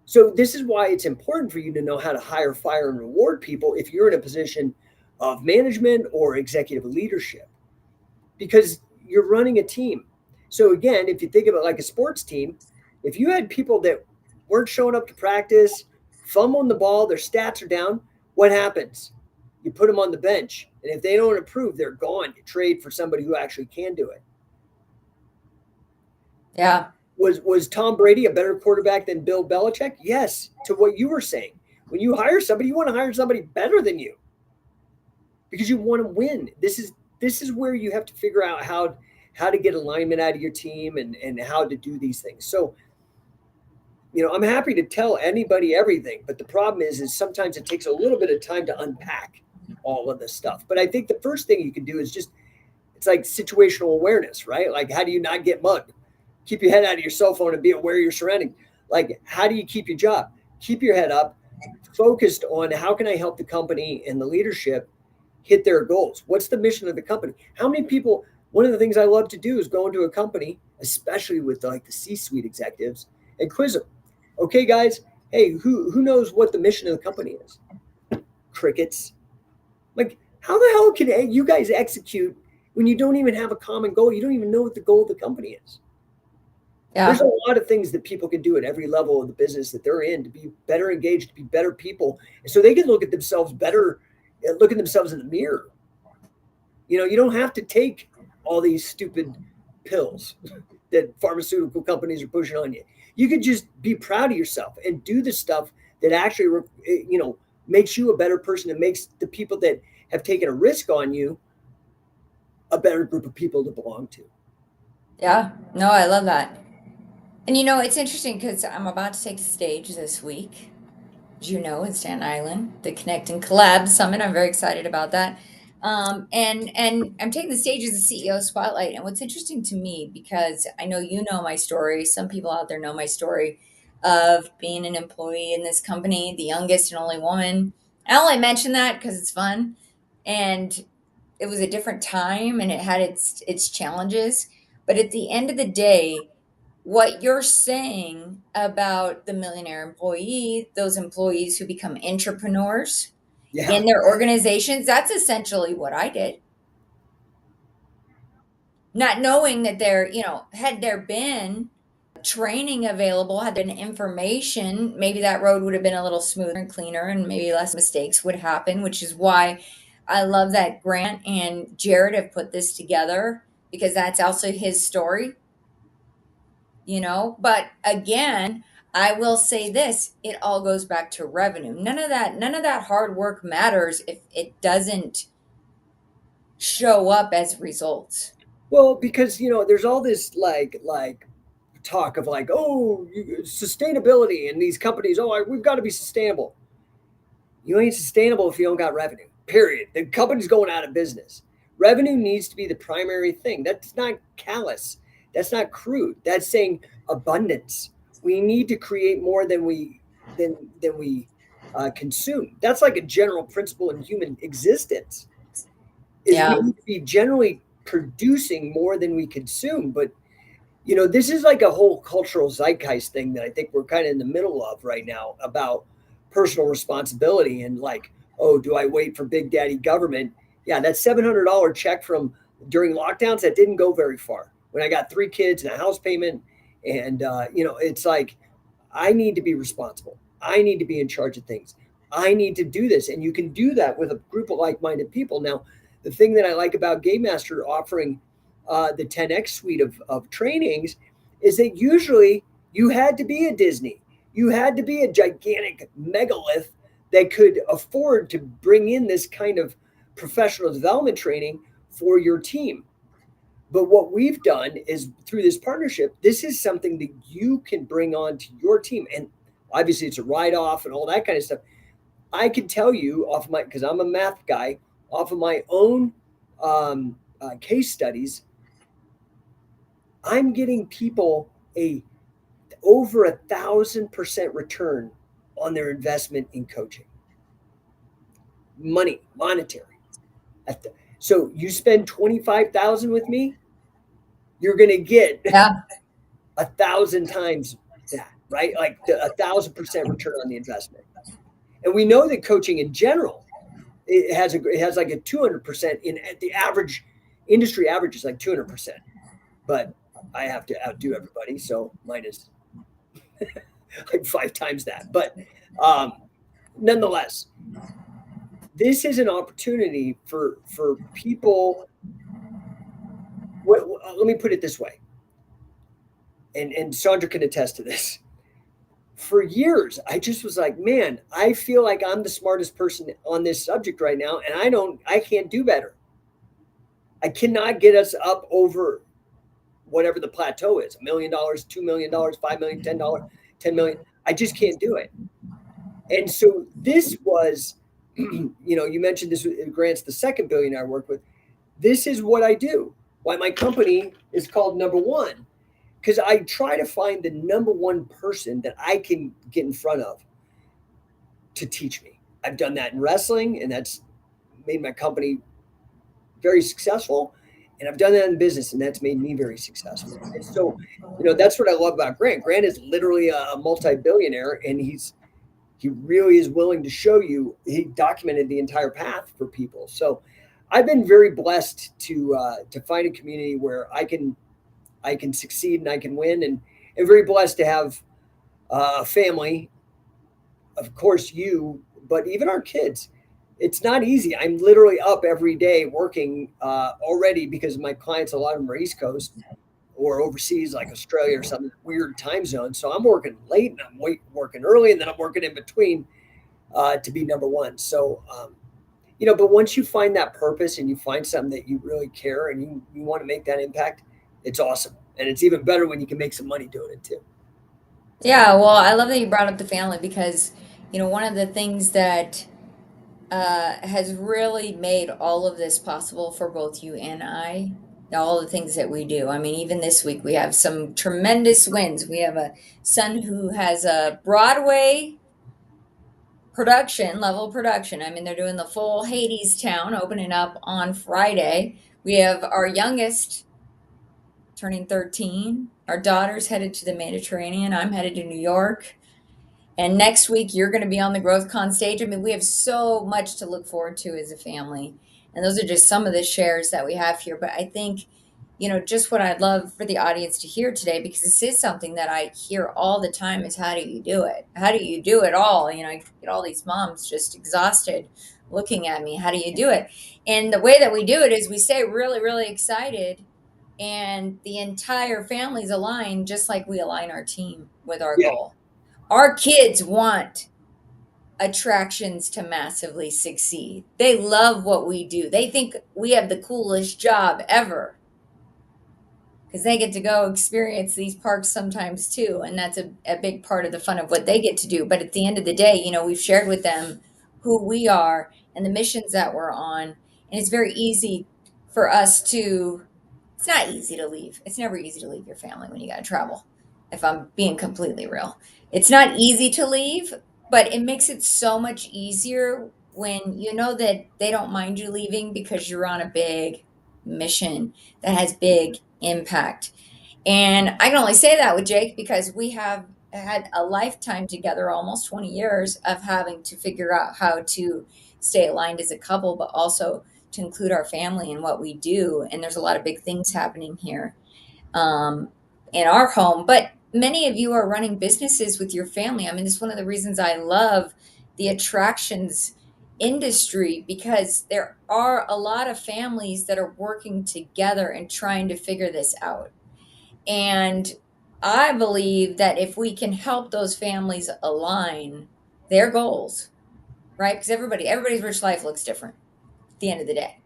So this is why it's important for you to know how to hire, fire, and reward people if you're in a position of management or executive leadership, because you're running a team. So again, if you think of it like a sports team, if you had people that weren't showing up to practice, fumbling the ball, their stats are down, what happens? You put them on the bench, and if they don't improve, they're gone. You trade for somebody who actually can do it. Yeah. Was Tom Brady a better quarterback than Bill Belichick? Yes, to what you were saying. When you hire somebody, you want to hire somebody better than you, because you want to win. This is where you have to figure out how to get alignment out of your team, and how to do these things. So, I'm happy to tell anybody everything, but the problem is sometimes it takes a little bit of time to unpack all of this stuff. But I think the first thing you can do is it's like situational awareness, right? Like, how do you not get mugged? Keep your head out of your cell phone and be aware of your surroundings. Like, how do you keep your job? Keep your head up, focused on how can I help the company and the leadership hit their goals? What's the mission of the company? How many people, one of the things I love to do is go into a company, especially with like the C-suite executives, and quiz them. Okay, guys, hey, who knows what the mission of the company is? Crickets. Like, how the hell can you guys execute when you don't even have a common goal? You don't even know what the goal of the company is. There's Yeah. a lot of things that people can do at every level of the business that they're in to be better engaged, to be better people, so they can look at themselves better, look at themselves in the mirror. You don't have to take all these stupid pills that pharmaceutical companies are pushing on you. You could just be proud of yourself and do the stuff that actually, makes you a better person, and makes the people that have taken a risk on you a better group of people to belong to. Yeah. No, I love that. And it's interesting because I'm about to take the stage this week, as you know, in Staten Island, the Connect and Collab Summit. I'm very excited about that. And I'm taking the stage as the CEO spotlight. And what's interesting to me, because I know you know my story, some people out there know my story of being an employee in this company, the youngest and only woman. I only mention that because it's fun, and it was a different time, and it had its challenges. But at the end of the day, what you're saying about the millionaire employee, those employees who become entrepreneurs Yeah. in their organizations, that's essentially what I did. Not knowing that had there been training available, had there been information, maybe that road would have been a little smoother and cleaner, and maybe less mistakes would happen, which is why I love that Grant and Jared have put this together, because that's also his story. But again, I will say this, it all goes back to revenue. None of that hard work matters if it doesn't show up as results. Well, because there's all this like talk of like, oh, sustainability in these companies. Oh, we've got to be sustainable. You ain't sustainable if you don't got revenue. Period. The company's going out of business. Revenue needs to be the primary thing. That's not callous. That's not crude. That's saying abundance. We need to create more than we consume. That's like a general principle in human existence. Is we Yeah. need to be generally producing more than we consume. But this is like a whole cultural zeitgeist thing that I think we're kind of in the middle of right now about personal responsibility and like, oh, do I wait for Big Daddy government? Yeah, that $700 check from during lockdowns that didn't go very far. When I got 3 kids and a house payment, and it's like I need to be responsible. I need to be in charge of things. I need to do this, and you can do that with a group of like-minded people. Now, the thing that I like about Game Master offering the 10X suite of trainings is that usually you had to be a Disney. You had to be a gigantic megalith that could afford to bring in this kind of professional development training for your team. But what we've done is through this partnership, this is something that you can bring on to your team. And obviously, it's a write off and all that kind of stuff. I can tell you off my, because I'm a math guy, off of my own case studies, I'm getting people a over 1,000% return on their investment in coaching. Money, monetary. So you spend 25,000 with me, you're going to get Yeah. 1,000 times that, right? Like 1,000% return on the investment. And we know that coaching in general, it has like a 200% in the average industry average is like 200%. But I have to outdo everybody, so mine is like 5 times that. But um, nonetheless, this is an opportunity for people. Let me put it this way, and Sondra can attest to this. For years, I just was like, man, I feel like I'm the smartest person on this subject right now, and I can't do better. I cannot get us up over whatever the plateau is, $1 million, $2 million, $5 million, $10, 10 million. I just can't do it. And so this was, you mentioned this. Grant's the second billionaire I work with. This is what I do. Why my company is called Number One, because I try to find the number one person that I can get in front of to teach me. I've done that in wrestling, and that's made my company very successful. And I've done that in business, and that's made me very successful. And so, that's what I love about Grant. Grant is literally a multi-billionaire, and he really is willing to show you. He documented the entire path for people. So I've been very blessed to find a community where I can succeed and I can win, and very blessed to have a family. Of course, you, but even our kids. It's not easy. I'm literally up every day working already because my clients, a lot of them are East Coast or overseas, like Australia or some weird time zone. So I'm working late and I'm working early, and then I'm working in between to be number one. So, but once you find that purpose and you find something that you really care and you want to make that impact, it's awesome. And it's even better when you can make some money doing it too. Yeah, well, I love that you brought up the family because, one of the things that has really made all of this possible for both you and I, all the things that we do. I mean, even this week, we have some tremendous wins. We have a son who has a Broadway level production. I mean, they're doing the full Hades Town opening up on Friday. We have our youngest turning 13. Our daughter's headed to the Mediterranean. I'm headed to New York. And next week, you're going to be on the Growth Con stage. I mean, we have so much to look forward to as a family. And those are just some of the shares that we have here. But I think, just what I'd love for the audience to hear today, because this is something that I hear all the time, is how do you do it? How do you do it all? I get all these moms just exhausted looking at me. How do you do it? And the way that we do it is we stay really, really excited, and the entire family's aligned, just like we align our team with our Yeah. goal. Our kids want attractions to massively succeed. They love what we do. They think we have the coolest job ever because they get to go experience these parks sometimes too. And that's a big part of the fun of what they get to do. But at the end of the day, we've shared with them who we are and the missions that we're on. And it's very easy for us to, it's not easy to leave. It's never easy to leave your family when you got to travel, if I'm being completely real. It's not easy to leave, but it makes it so much easier when you know that they don't mind you leaving because you're on a big mission that has big impact. And I can only say that with Jake because we have had a lifetime together, almost 20 years of having to figure out how to stay aligned as a couple, but also to include our family in what we do. And there's a lot of big things happening here um, in our home. But many of you are running businesses with your family. I mean, it's one of the reasons I love the attractions industry because there are a lot of families that are working together and trying to figure this out. And I believe that if we can help those families align their goals, right? Because everybody's rich life looks different at the end of the day.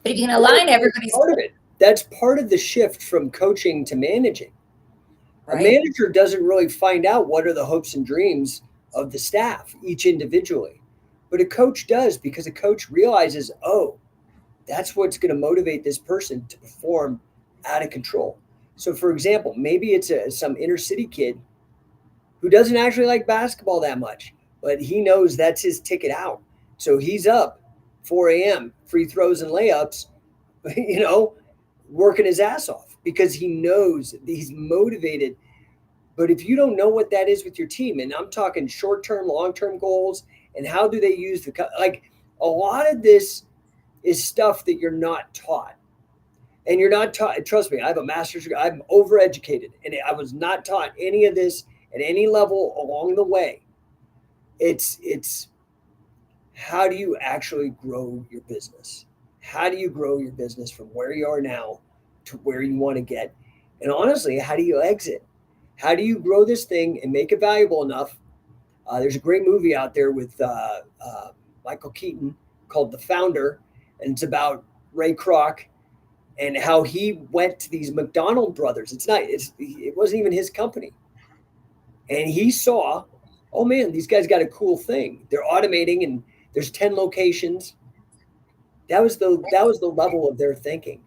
But if you can Well, align that's everybody's part of it. That's part of the shift from coaching to managing. A right, manager doesn't really find out what are the hopes and dreams of the staff, each individually. But a coach does because a coach realizes, oh, that's what's going to motivate this person to perform out of control. So, for example, maybe it's some inner city kid who doesn't actually like basketball that much, but he knows that's his ticket out. So he's up 4 a.m., free throws and layups, you know, working his ass off because he knows he's motivated. But if you don't know what that is with your team, and I'm talking short term, long term goals, and how do they use like a lot of this is stuff that you're not taught. And you're not taught, trust me, I have a master's degree. I'm overeducated, and I was not taught any of this at any level along the way. It's how do you actually grow your business? How do you grow your business from where you are now to where you want to get? And honestly, how do you exit? How do you grow this thing and make it valuable enough? There's a great movie out there with Michael Keaton called The Founder, and it's about Ray Kroc and how he went to these McDonald brothers. It wasn't even his company, and he saw, oh man, these guys got a cool thing. They're automating, and there's 10 locations. That was the level of their thinking.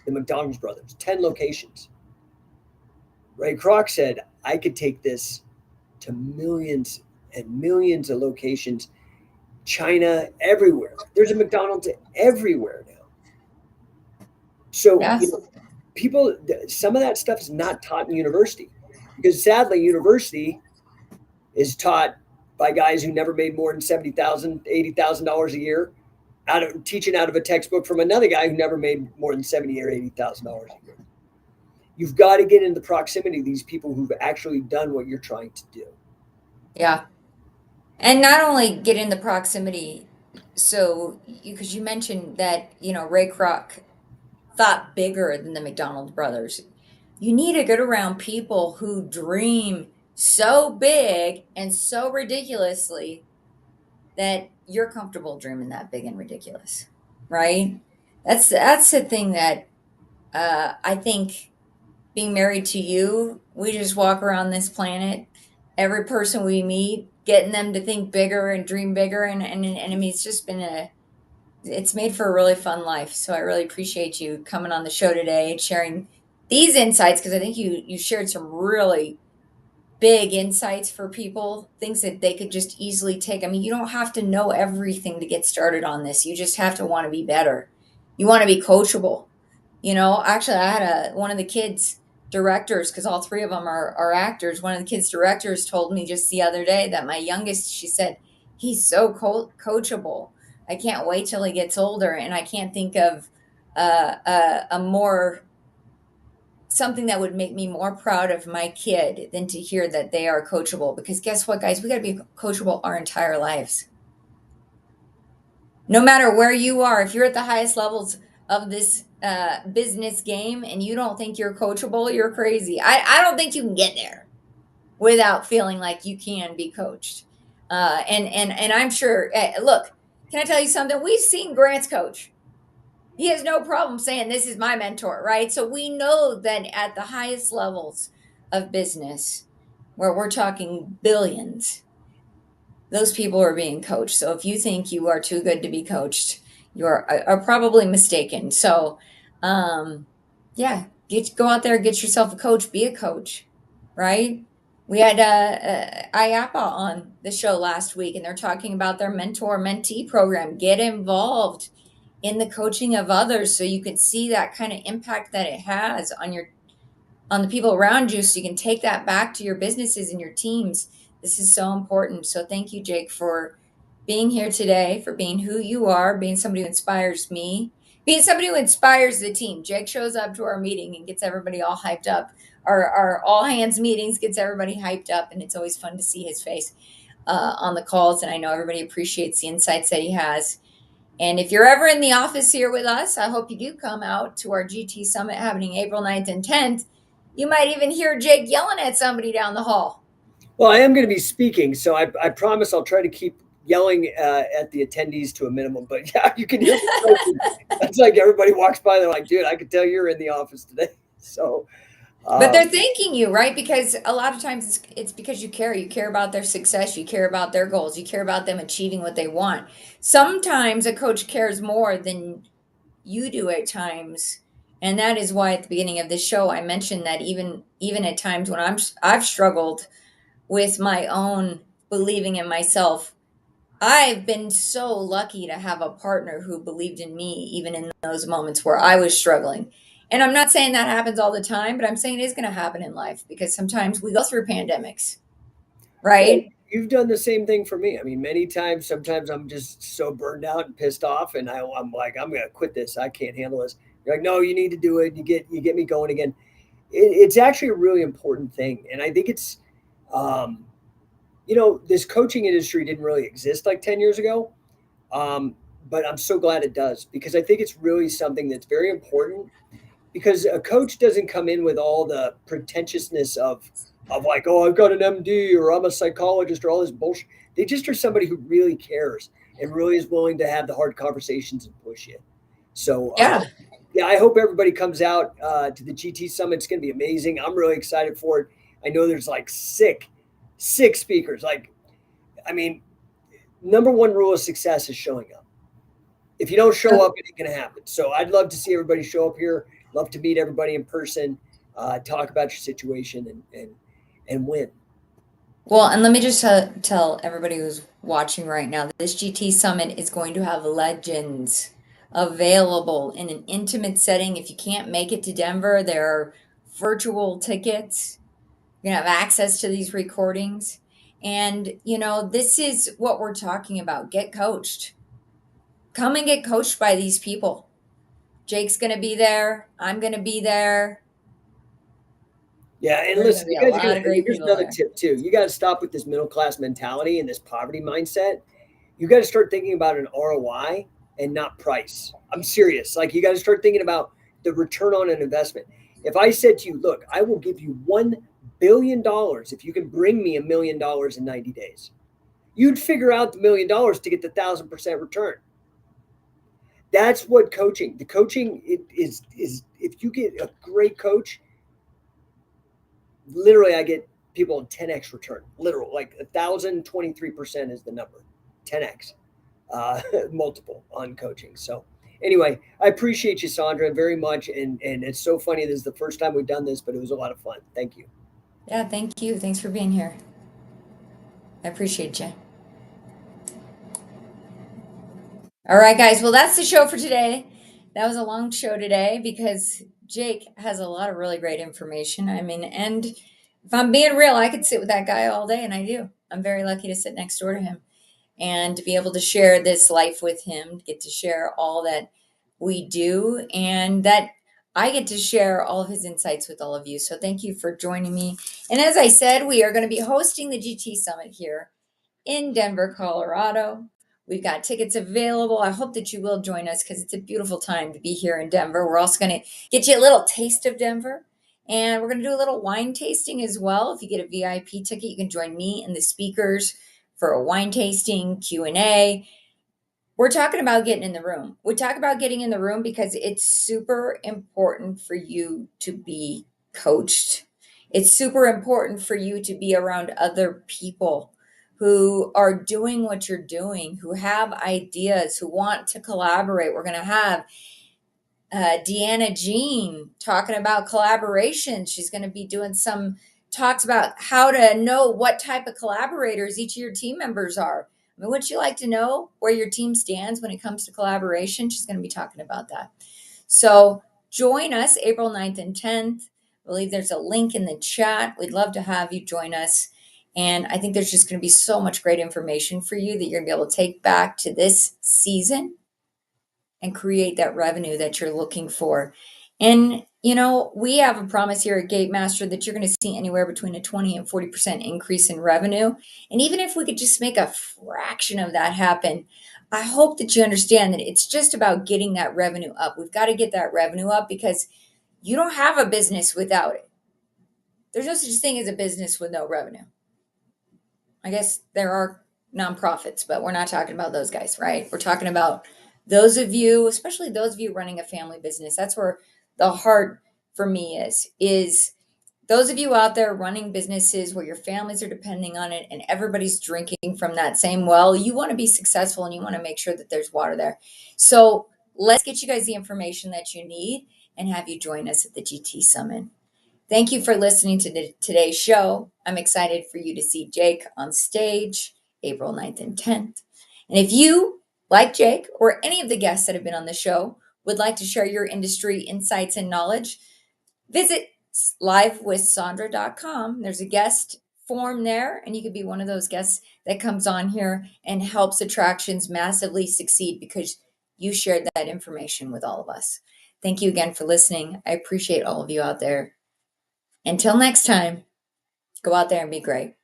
The McDonald's brothers, 10 locations. Ray Kroc said, I could take this to millions and millions of locations, China, everywhere. There's a McDonald's everywhere now. So, yeah, people, some of that stuff is not taught in university because sadly, university is taught by guys who never made more than $70,000, $80,000 a year, out of teaching out of a textbook from another guy who never made more than $70,000 or $80,000 a year. You've got to get in the proximity of these people who've actually done what you're trying to do. yeah. And not only get in the proximity, so because you mentioned that, Ray Kroc thought bigger than the McDonald brothers. You need to get around people who dream so big and so ridiculously that you're comfortable dreaming that big and ridiculous, right? That's the thing that I think being married to you, we just walk around this planet, every person we meet, getting them to think bigger and dream bigger, and I mean, it's made for a really fun life. So I really appreciate you coming on the show today and sharing these insights because I think you shared some really big insights for people, things that they could just easily take. I mean, you don't have to know everything to get started on this. You just have to want to be better. You want to be coachable. Actually, I had one of the kids directors, because all three of them are actors. One of the kids directors told me just the other day that my youngest, she said, he's so coachable. I can't wait till he gets older. And I can't think of a more something that would make me more proud of my kid than to hear that they are coachable. Because guess what, guys? We got to be coachable our entire lives. No matter where you are, if you're at the highest levels of this business game and you don't think you're coachable, you're crazy. I don't think you can get there without feeling like you can be coached. And I'm sure. Look, can I tell you something? We've seen Grant's coach. He has no problem saying this is my mentor, right? So we know that at the highest levels of business, where we're talking billions, those people are being coached. So if you think you are too good to be coached, you are probably mistaken. So, yeah, go out there, get yourself a coach, be a coach, right? We had IAPA on the show last week, and they're talking about their mentor mentee program. Get involved in the coaching of others so you can see that kind of impact that it has on the people around you so you can take that back to your businesses and your teams. This is so important. So thank you, Jake, for being here today, for being who you are, being somebody who inspires me, being somebody who inspires the team. Jake shows up to our meeting and gets everybody all hyped up. Our all hands meetings gets everybody hyped up, and it's always fun to see his face on the calls. And I know everybody appreciates the insights that he has. And if you're ever in the office here with us, I hope you do come out to our GT Summit happening April 9th and 10th. You might even hear Jake yelling at somebody down the hall. Well, I am going to be speaking, so I promise I'll try to keep yelling at the attendees to a minimum. But yeah, you can hear me. It's like everybody walks by, they're like, dude, I could tell you're in the office today. So, But um, they're thanking you, right? Because a lot of times it's because you care. You care about their success. You care about their goals. You care about them achieving what they want. Sometimes a coach cares more than you do at times. And that is why at the beginning of this show I mentioned that even at times when I've struggled with my own believing in myself, I've been so lucky to have a partner who believed in me even in those moments where I was struggling. And I'm not saying that happens all the time, but I'm saying it is going to happen in life because sometimes we go through pandemics, well, right? you've done the same thing for me. I mean, many times, sometimes I'm just so burned out and pissed off, and I'm like, I'm going to quit this. I can't handle this. You're like, no, you need to do it. You get me going again. It's actually a really important thing, and I think it's, um, this coaching industry didn't really exist like 10 years ago. But I'm so glad it does because I think it's really something that's very important because a coach doesn't come in with all the pretentiousness of like, oh, I've got an MD or I'm a psychologist or all this bullshit. They just are somebody who really cares and really is willing to have the hard conversations and push you. So Yeah. yeah, I hope everybody comes out to the GT Summit. It's going to be amazing. I'm really excited for it. I know there's like six speakers. Like, I mean, number one rule of success is showing up. If you don't show up, it ain't going to happen. So I'd love to see everybody show up here. Love to meet everybody in person, talk about your situation, and win. Well, and let me just tell everybody who's watching right now that this GT Summit is going to have legends available in an intimate setting. If you can't make it to Denver, there are virtual tickets. You're going to have access to these recordings. And, this is what we're talking about. Get coached. Come and get coached by these people. Jake's going to be there. I'm going to be there. Yeah, and There's going to listen, be you a guys are lot gonna. of great Here's people another there. tip too. You got to stop with this middle class mentality and this poverty mindset. You got to start thinking about an ROI and not price. I'm serious. Like you got to start thinking about the return on an investment. If I said to you, look, I will give you $1 billion if you can bring me $1 million in 90 days, you'd figure out the $1 million to get the 1,000% return. That's what coaching. The coaching is if you get a great coach, literally I get people in 10x return. Literal, like 1,023% is the number. 10x multiple on coaching. So anyway, I appreciate you, Sondra, very much. And it's so funny. This is the first time we've done this, but it was a lot of fun. Thank you. Yeah, thank you. Thanks for being here. I appreciate you. All right, guys. Well, that's the show for today. That was a long show today because Jake has a lot of really great information. I mean, and if I'm being real, I could sit with that guy all day, and I do. I'm very lucky to sit next door to him and to be able to share this life with him, to get to share all that we do, and that I get to share all of his insights with all of you. So thank you for joining me. And as I said, we are going to be hosting the GT Summit here in Denver, Colorado. We've got tickets available. I hope that you will join us because it's a beautiful time to be here in Denver. We're also going to get you a little taste of Denver. And we're going to do a little wine tasting as well. If you get a VIP ticket, you can join me and the speakers for a wine tasting, Q&A. We're talking about getting in the room. We talk about getting in the room because it's super important for you to be coached. It's super important for you to be around other people who are doing what you're doing, who have ideas, who want to collaborate. We're going to have Deanna Jean talking about collaboration. She's going to be doing some talks about how to know what type of collaborators each of your team members are. I mean, would you like to know where your team stands when it comes to collaboration? She's going to be talking about that. So join us April 9th and 10th. I believe there's a link in the chat. We'd love to have you join us. And I think there's just going to be so much great information for you that you're going to be able to take back to this season and create that revenue that you're looking for. And, we have a promise here at Gate Master that you're going to see anywhere between a 20 and 40% increase in revenue. And even if we could just make a fraction of that happen, I hope that you understand that it's just about getting that revenue up. We've got to get that revenue up because you don't have a business without it. There's no such thing as a business with no revenue. I guess there are nonprofits, but we're not talking about those guys, right? We're talking about those of you, especially those of you running a family business. That's where the heart for me is those of you out there running businesses where your families are depending on it and everybody's drinking from that same well. You want to be successful and you want to make sure that there's water there. So let's get you guys the information that you need and have you join us at the GT Summit. Thank you for listening to today's show. I'm excited for you to see Jake on stage April 9th and 10th. And if you, like Jake or any of the guests that have been on the show, would like to share your industry insights and knowledge, visit livewithsondra.com. There's a guest form there, and you could be one of those guests that comes on here and helps attractions massively succeed because you shared that information with all of us. Thank you again for listening. I appreciate all of you out there. Until next time, go out there and be great.